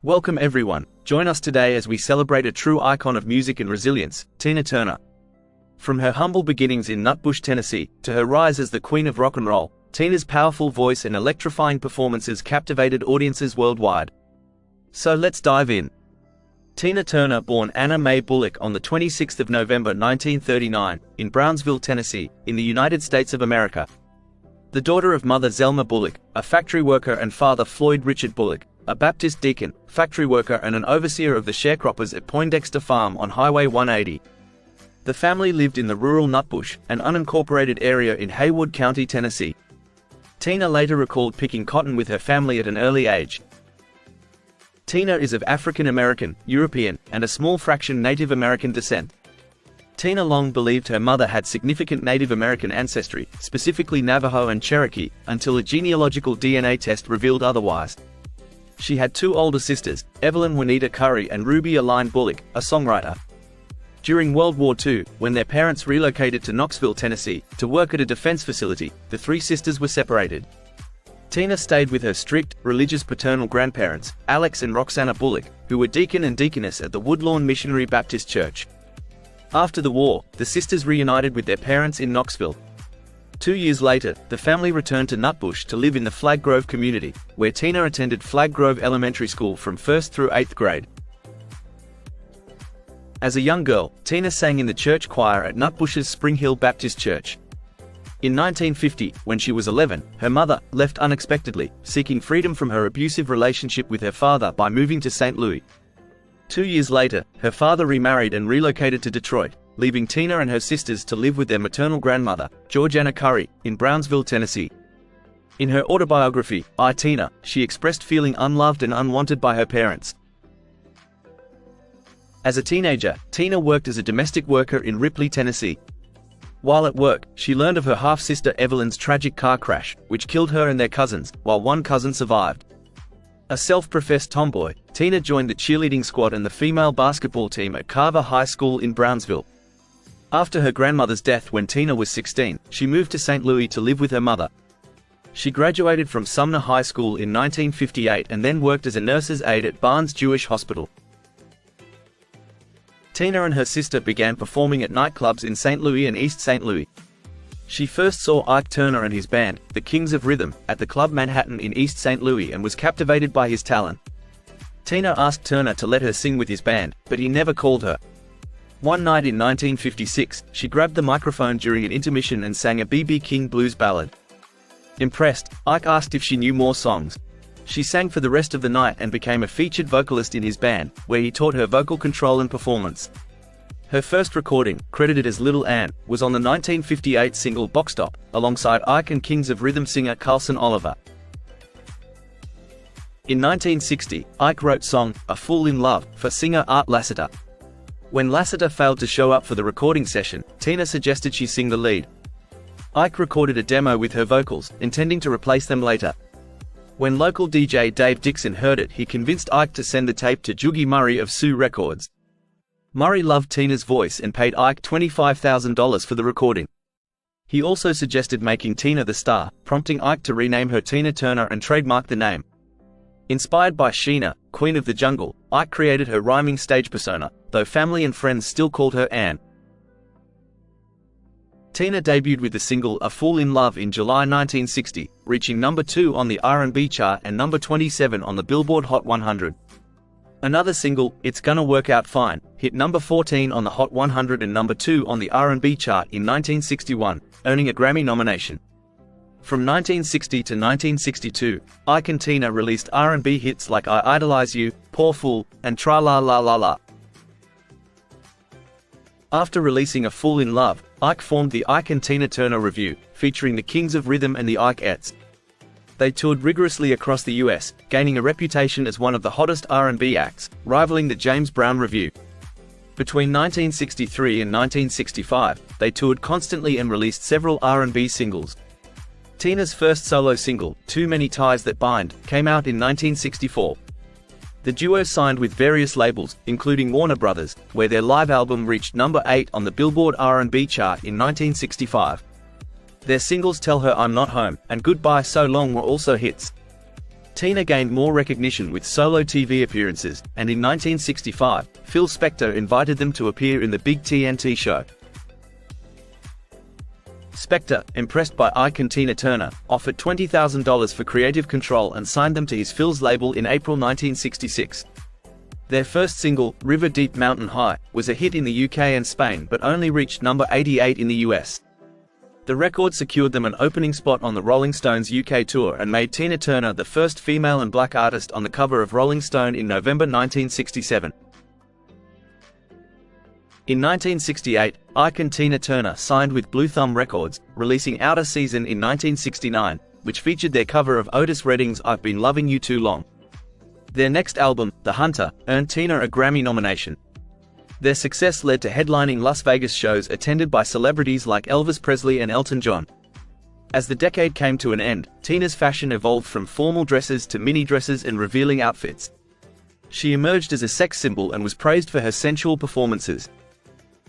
Welcome everyone, join us today as we celebrate a true icon of music and resilience, Tina Turner. From her humble beginnings in Nutbush, Tennessee, to her rise as the queen of rock and roll, Tina's powerful voice and electrifying performances captivated audiences worldwide. So let's dive in. Tina Turner, born Anna Mae Bullock on the 26th of November 1939, in Brownsville, Tennessee, in the United States of America. The daughter of mother Zelma Bullock, a factory worker, and father Floyd Richard Bullock, a Baptist deacon, factory worker and an overseer of the sharecroppers at Poindexter Farm on Highway 180. The family lived in the rural Nutbush, an unincorporated area in Haywood County, Tennessee. Tina later recalled picking cotton with her family at an early age. Tina is of African American, European, and a small fraction Native American descent. Tina long believed her mother had significant Native American ancestry, specifically Navajo and Cherokee, until a genealogical DNA test revealed otherwise. She had two older sisters, Evelyn Juanita Curry and Ruby Aline Bullock, a songwriter. During World War II, when their parents relocated to Knoxville, Tennessee, to work at a defense facility, the three sisters were separated. Tina stayed with her strict, religious paternal grandparents, Alex and Roxana Bullock, who were deacon and deaconess at the Woodlawn Missionary Baptist Church. After the war, the sisters reunited with their parents in Knoxville. 2 years later, the family returned to Nutbush to live in the Flag Grove community, where Tina attended Flag Grove Elementary School from 1st through 8th grade. As a young girl, Tina sang in the church choir at Nutbush's Spring Hill Baptist Church. In 1950, when she was 11, her mother left unexpectedly, seeking freedom from her abusive relationship with her father by moving to St. Louis. 2 years later, her father remarried and relocated to Detroit, leaving Tina and her sisters to live with their maternal grandmother, Georgiana Curry, in Brownsville, Tennessee. In her autobiography, Ike&Tina, she expressed feeling unloved and unwanted by her parents. As a teenager, Tina worked as a domestic worker in Ripley, Tennessee. While at work, she learned of her half-sister Evelyn's tragic car crash, which killed her and their cousins, while one cousin survived. A self-professed tomboy, Tina joined the cheerleading squad and the female basketball team at Carver High School in Brownsville. After her grandmother's death when Tina was 16, she moved to St. Louis to live with her mother. She graduated from Sumner High School in 1958 and then worked as a nurse's aide at Barnes Jewish Hospital. Tina and her sister began performing at nightclubs in St. Louis and East St. Louis. She first saw Ike Turner and his band, the Kings of Rhythm, at the Club Manhattan in East St. Louis and was captivated by his talent. Tina asked Turner to let her sing with his band, but he never called her. One night in 1956, she grabbed the microphone during an intermission and sang a B.B. King blues ballad. Impressed, Ike asked if she knew more songs. She sang for the rest of the night and became a featured vocalist in his band, where he taught her vocal control and performance. Her first recording, credited as Little Ann, was on the 1958 single Box Top, alongside Ike and Kings of Rhythm singer Carlson Oliver. In 1960, Ike wrote song, A Fool in Love, for singer Art Lassiter. When Lassiter failed to show up for the recording session, Tina suggested she sing the lead. Ike recorded a demo with her vocals, intending to replace them later. When local DJ Dave Dixon heard it, he convinced Ike to send the tape to Joogie Murray of Sioux Records. Murray loved Tina's voice and paid Ike $25,000 for the recording. He also suggested making Tina the star, prompting Ike to rename her Tina Turner and trademark the name. Inspired by Sheena, Queen of the Jungle, Ike created her rhyming stage persona, though family and friends still called her Ann. Tina debuted with the single A Fool in Love in July 1960, reaching number 2 on the R&B chart and number 27 on the Billboard Hot 100. Another single, It's Gonna Work Out Fine, hit number 14 on the Hot 100 and number 2 on the R&B chart in 1961, earning a Grammy nomination. From 1960 to 1962, Ike&Tina released R&B hits like I Idolize You, Poor Fool, and Tra La La La La. After releasing A Fool in Love, Ike formed the Ike&Tina Turner Revue, featuring the Kings of Rhythm and the Ike-ettes. They toured rigorously across the US, gaining a reputation as one of the hottest R&B acts, rivaling the James Brown Revue. Between 1963 and 1965, they toured constantly and released several R&B singles. Tina's first solo single, Too Many Ties That Bind, came out in 1964. The duo signed with various labels, including Warner Brothers, where their live album reached number 8 on the Billboard R&B chart in 1965. Their singles Tell Her I'm Not Home and Goodbye So Long were also hits. Tina gained more recognition with solo TV appearances, and in 1965, Phil Spector invited them to appear in the Big TNT show. Spector, impressed by Ike and Tina Turner, offered $20,000 for creative control and signed them to his Phil's label in April 1966. Their first single, River Deep Mountain High, was a hit in the UK and Spain but only reached number 88 in the US. The record secured them an opening spot on the Rolling Stones UK tour and made Tina Turner the first female and black artist on the cover of Rolling Stone in November 1967. In 1968, Ike and Tina Turner signed with Blue Thumb Records, releasing Outer Season in 1969, which featured their cover of Otis Redding's I've Been Loving You Too Long. Their next album, The Hunter, earned Tina a Grammy nomination. Their success led to headlining Las Vegas shows attended by celebrities like Elvis Presley and Elton John. As the decade came to an end, Tina's fashion evolved from formal dresses to mini dresses and revealing outfits. She emerged as a sex symbol and was praised for her sensual performances.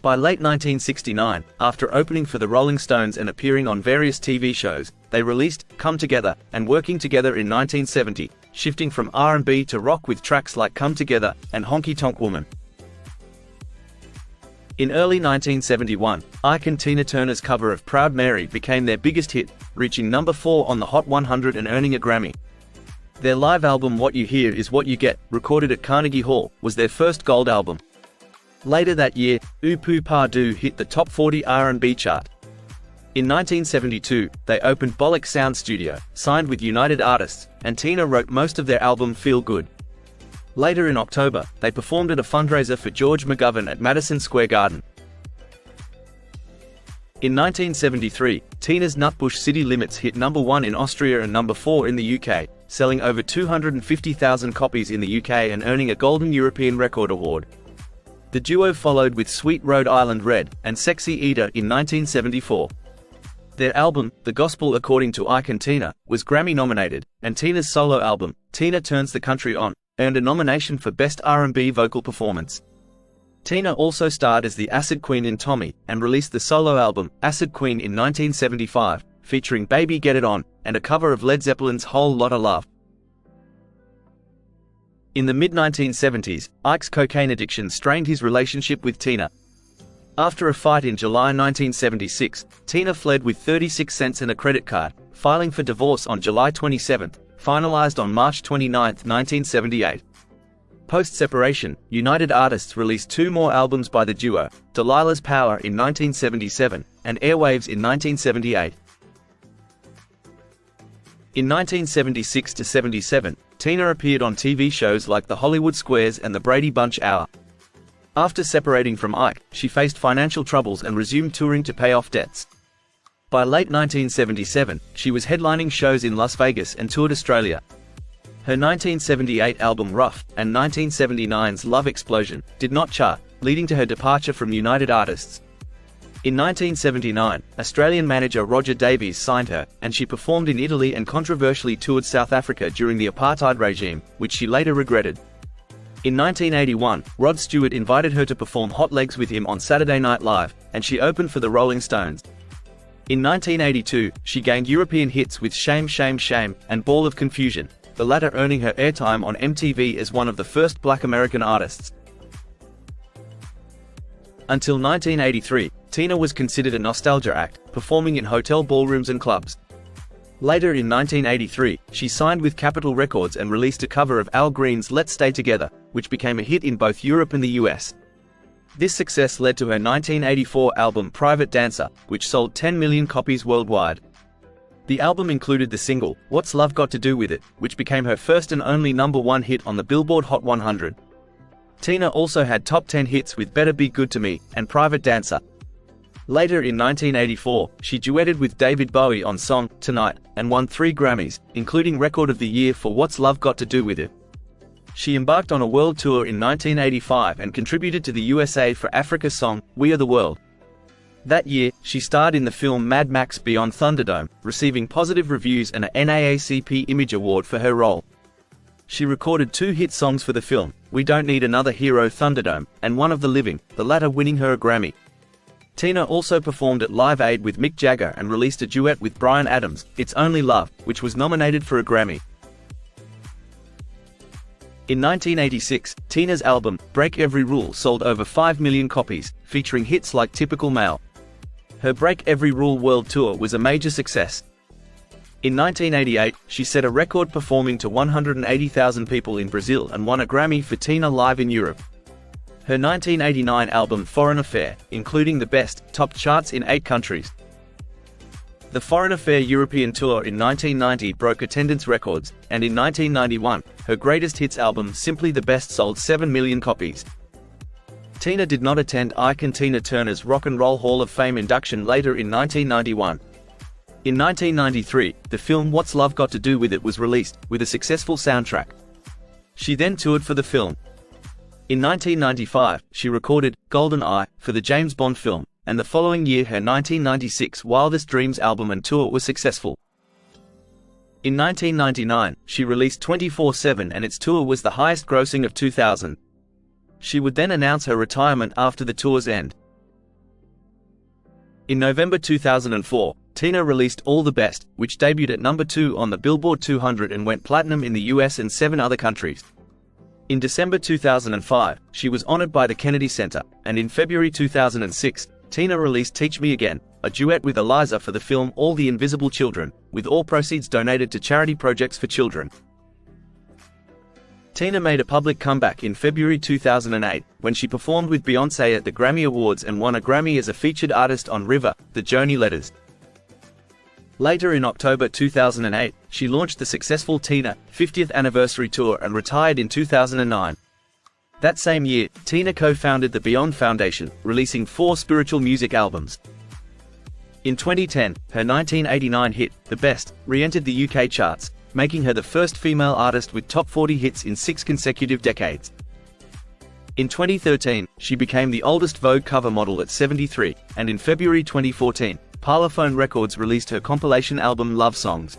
By late 1969, after opening for the Rolling Stones and appearing on various TV shows, they released Come Together and Working Together in 1970, shifting from R&B to rock with tracks like Come Together and Honky Tonk Woman. In early 1971, Ike and Tina Turner's cover of Proud Mary became their biggest hit, reaching number 4 on the Hot 100 and earning a Grammy. Their live album What You Hear Is What You Get, recorded at Carnegie Hall, was their first gold album. Later that year, Ooh Poo Pa Doo hit the top 40 R&B chart. In 1972, they opened Bollock Sound Studio, signed with United Artists, and Tina wrote most of their album Feel Good. Later in October, they performed at a fundraiser for George McGovern at Madison Square Garden. In 1973, Tina's Nutbush City Limits hit number 1 in Austria and number 4 in the UK, selling over 250,000 copies in the UK and earning a Golden European Record Award. The duo followed with Sweet Rhode Island Red and Sexy Eater in 1974. Their album, The Gospel According to Ike and Tina, was Grammy nominated, and Tina's solo album, Tina Turns the Country On, earned a nomination for Best R&B Vocal Performance. Tina also starred as the Acid Queen in Tommy, and released the solo album, Acid Queen in 1975, featuring Baby Get It On, and a cover of Led Zeppelin's Whole Lotta Love. In the mid-1970s, Ike's cocaine addiction strained his relationship with Tina. After a fight in July 1976, Tina fled with 36 cents and a credit card, filing for divorce on July 27, finalized on March 29, 1978. Post-separation, United Artists released 2 more albums by the duo, Delilah's Power in 1977, and Airwaves in 1978. In 1976–77, Tina appeared on TV shows like The Hollywood Squares and The Brady Bunch Hour. After separating from Ike, she faced financial troubles and resumed touring to pay off debts. By late 1977, she was headlining shows in Las Vegas and toured Australia. Her 1978 album Rough, and 1979's Love Explosion, did not chart, leading to her departure from United Artists. In 1979, Australian manager Roger Davies signed her, and she performed in Italy and controversially toured South Africa during the apartheid regime, which she later regretted. In 1981, Rod Stewart invited her to perform Hot Legs with him on Saturday Night Live, and she opened for the Rolling Stones. In 1982, she gained European hits with Shame Shame Shame and Ball of Confusion, the latter earning her airtime on MTV as one of the first Black American artists. Until 1983, Tina was considered a nostalgia act, performing in hotel ballrooms and clubs. Later in 1983, she signed with Capitol Records and released a cover of Al Green's Let's Stay Together, which became a hit in both Europe and the US. This success led to her 1984 album Private Dancer, which sold 10 million copies worldwide. The album included the single, What's Love Got to Do With It, which became her first and only number 1 hit on the Billboard Hot 100. Tina also had top 10 hits with Better Be Good to Me and Private Dancer. Later in 1984, she duetted with David Bowie on song Tonight, and won 3 Grammys, including Record of the Year for What's Love Got to Do With It. She embarked on a world tour in 1985 and contributed to the USA for Africa's song, We Are the World. That year, she starred in the film Mad Max Beyond Thunderdome, receiving positive reviews and a NAACP Image Award for her role. She recorded 2 hit songs for the film, We Don't Need Another Hero Thunderdome, and One of the Living, the latter winning her a Grammy. Tina also performed at Live Aid with Mick Jagger and released a duet with Bryan Adams, It's Only Love, which was nominated for a Grammy. In 1986, Tina's album, Break Every Rule, sold over 5 million copies, featuring hits like Typical Male. Her Break Every Rule World Tour was a major success. In 1988, she set a record performing to 180,000 people in Brazil and won a Grammy for Tina Live in Europe. Her 1989 album Foreign Affair, including the best, topped charts in 8 countries. The Foreign Affair European Tour in 1990 broke attendance records, and in 1991, her greatest hits album Simply the Best sold 7 million copies. Tina did not attend Ike&Tina Turner's Rock and Roll Hall of Fame induction later in 1991. In 1993, the film What's Love Got to Do with It was released, with a successful soundtrack. She then toured for the film. In 1995, she recorded Golden Eye for the James Bond film, and the following year her 1996 Wildest Dreams album and tour was successful. In 1999, she released 24/7 and its tour was the highest grossing of 2000. She would then announce her retirement after the tour's end. In November 2004, Tina released All the Best, which debuted at number 2 on the Billboard 200 and went platinum in the US and 7 other countries. In December 2005, she was honored by the Kennedy Center, and in February 2006, Tina released Teach Me Again, a duet with Eliza for the film All the Invisible Children, with all proceeds donated to charity projects for children. Tina made a public comeback in February 2008, when she performed with Beyoncé at the Grammy Awards and won a Grammy as a featured artist on River, the Joni Letters. Later in October 2008, she launched the successful Tina 50th Anniversary Tour and retired in 2009. That same year, Tina co-founded the Beyond Foundation, releasing 4 spiritual music albums. In 2010, her 1989 hit, The Best, re-entered the UK charts, making her the first female artist with top 40 hits in 6 consecutive decades. In 2013, she became the oldest Vogue cover model at 73, and in February 2014, Parlophone Records released her compilation album Love Songs.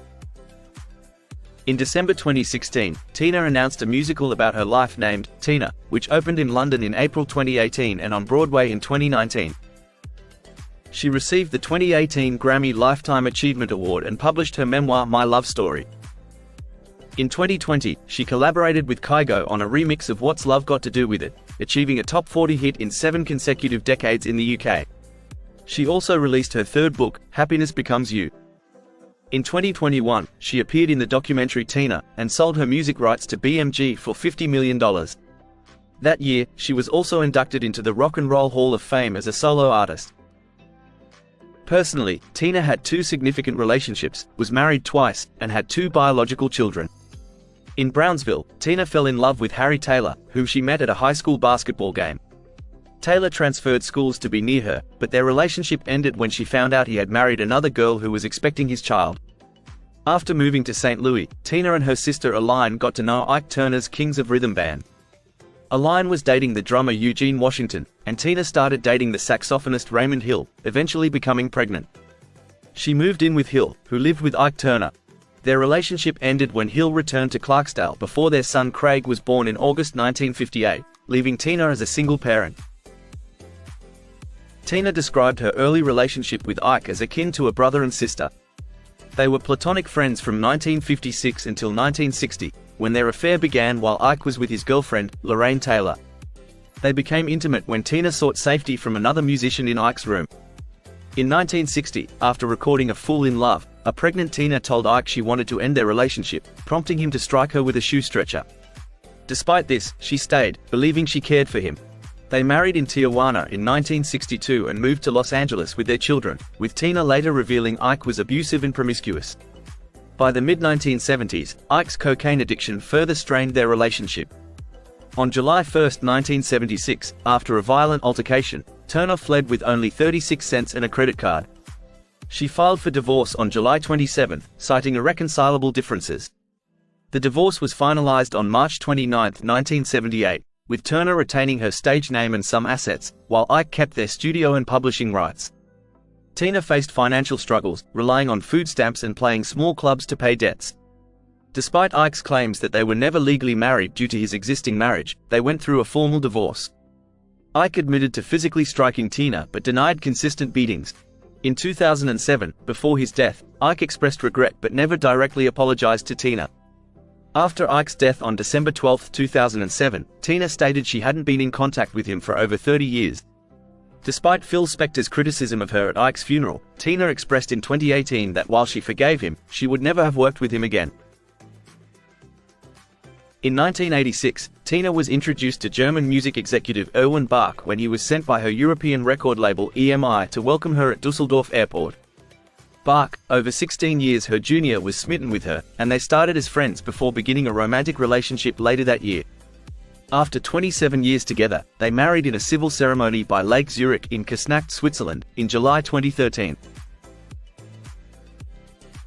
In December 2016, Tina announced a musical about her life named Tina, which opened in London in April 2018 and on Broadway in 2019. She received the 2018 Grammy Lifetime Achievement Award and published her memoir My Love Story. In 2020, she collaborated with Kygo on a remix of What's Love Got to Do with It, achieving a top 40 hit in 7 consecutive decades in the UK. She also released her 3rd book, Happiness Becomes You. In 2021, she appeared in the documentary Tina, and sold her music rights to BMG for $50 million. That year, she was also inducted into the Rock and Roll Hall of Fame as a solo artist. Personally, Tina had 2 significant relationships, was married twice, and had 2 biological children. In Brownsville, Tina fell in love with Harry Taylor, whom she met at a high school basketball game. Taylor transferred schools to be near her, but their relationship ended when she found out he had married another girl who was expecting his child. After moving to St. Louis, Tina and her sister Aline got to know Ike-Turner's Kings of Rhythm band. Aline was dating the drummer Eugene Washington, and Tina started dating the saxophonist Raymond Hill, eventually becoming pregnant. She moved in with Hill, who lived with Ike-Turner. Their relationship ended when Hill returned to Clarksdale before their son Craig was born in August 1958, leaving Tina as a single parent. Tina described her early relationship with Ike as akin to a brother and sister. They were platonic friends from 1956 until 1960, when their affair began while Ike was with his girlfriend, Lorraine Taylor. They became intimate when Tina sought safety from another musician in Ike's room. In 1960, after recording A Fool in Love, a pregnant Tina told Ike she wanted to end their relationship, prompting him to strike her with a shoe stretcher. Despite this, she stayed, believing she cared for him. They married in Tijuana in 1962 and moved to Los Angeles with their children, with Tina later revealing Ike was abusive and promiscuous. By the mid-1970s, Ike's cocaine addiction further strained their relationship. On July 1, 1976, after a violent altercation, Turner fled with only 36 cents and a credit card. She filed for divorce on July 27, citing irreconcilable differences. The divorce was finalized on March 29, 1978. With Turner retaining her stage name and some assets, while Ike kept their studio and publishing rights. Tina faced financial struggles, relying on food stamps and playing small clubs to pay debts. Despite Ike's claims that they were never legally married due to his existing marriage, they went through a formal divorce. Ike admitted to physically striking Tina but denied consistent beatings. In 2007, before his death, Ike expressed regret but never directly apologized to Tina. After Ike's death on December 12, 2007, Tina stated she hadn't been in contact with him for over 30 years. Despite Phil Spector's criticism of her at Ike's funeral, Tina expressed in 2018 that while she forgave him, she would never have worked with him again. In 1986, Tina was introduced to German music executive Erwin Bach when he was sent by her European record label EMI to welcome her at Düsseldorf Airport. Bach, over 16 years her junior, was smitten with her, and they started as friends before beginning a romantic relationship later that year. After 27 years together, they married in a civil ceremony by Lake Zurich in Küsnacht, Switzerland, in July 2013.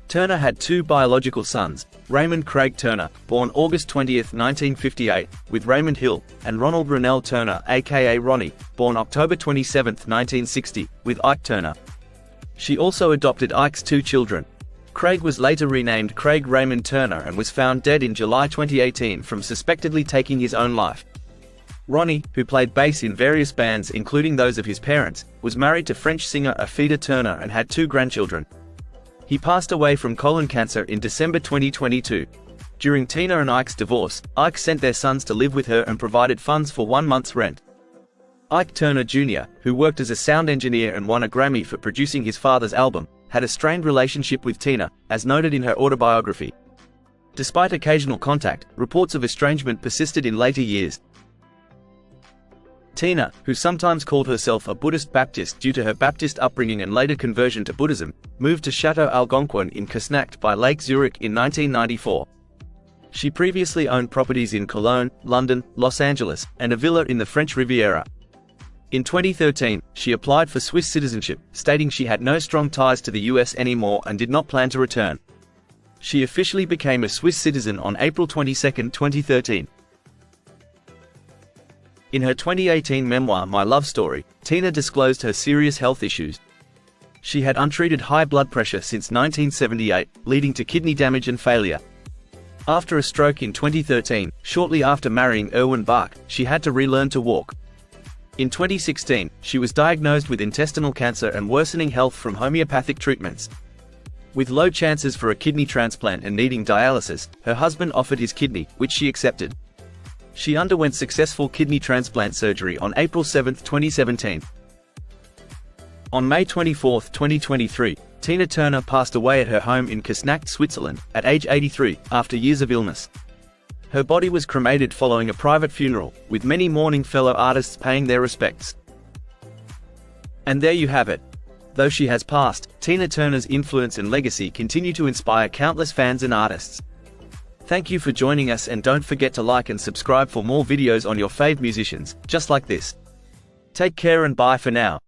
Turner had two biological sons, Raymond Craig Turner, born August 20, 1958, with Raymond Hill, and Ronald Rennell Turner aka Ronnie, born October 27, 1960, with Ike Turner. She also adopted Ike's two children. Craig was later renamed Craig Raymond Turner and was found dead in July 2018 from suspectedly taking his own life. Ronnie, who played bass in various bands including those of his parents, was married to French singer Afida Turner and had two grandchildren. He passed away from colon cancer in December 2022. During Tina and Ike's divorce, Ike sent their sons to live with her and provided funds for 1 month's rent. Ike Turner Jr., who worked as a sound engineer and won a Grammy for producing his father's album, had a strained relationship with Tina, as noted in her autobiography. Despite occasional contact, reports of estrangement persisted in later years. Tina, who sometimes called herself a Buddhist Baptist due to her Baptist upbringing and later conversion to Buddhism, moved to Chateau Algonquin in Küsnacht by Lake Zurich in 1994. She previously owned properties in Cologne, London, Los Angeles, and a villa in the French Riviera. In 2013, she applied for Swiss citizenship, stating she had no strong ties to the US anymore and did not plan to return. She officially became a Swiss citizen on April 22, 2013. In her 2018 memoir My Love Story, Tina disclosed her serious health issues. She had untreated high blood pressure since 1978, leading to kidney damage and failure. After a stroke in 2013, shortly after marrying Erwin Bach, she had to relearn to walk. In 2016, she was diagnosed with intestinal cancer and worsening health from homeopathic treatments. With low chances for a kidney transplant and needing dialysis, her husband offered his kidney, which she accepted. She underwent successful kidney transplant surgery on April 7, 2017. On May 24, 2023, Tina Turner passed away at her home in Küsnacht, Switzerland, at age 83, after years of illness. Her body was cremated following a private funeral, with many mourning fellow artists paying their respects. And there you have it. Though she has passed, Tina Turner's influence and legacy continue to inspire countless fans and artists. Thank you for joining us, and don't forget to like and subscribe for more videos on your fave musicians, just like this. Take care and bye for now.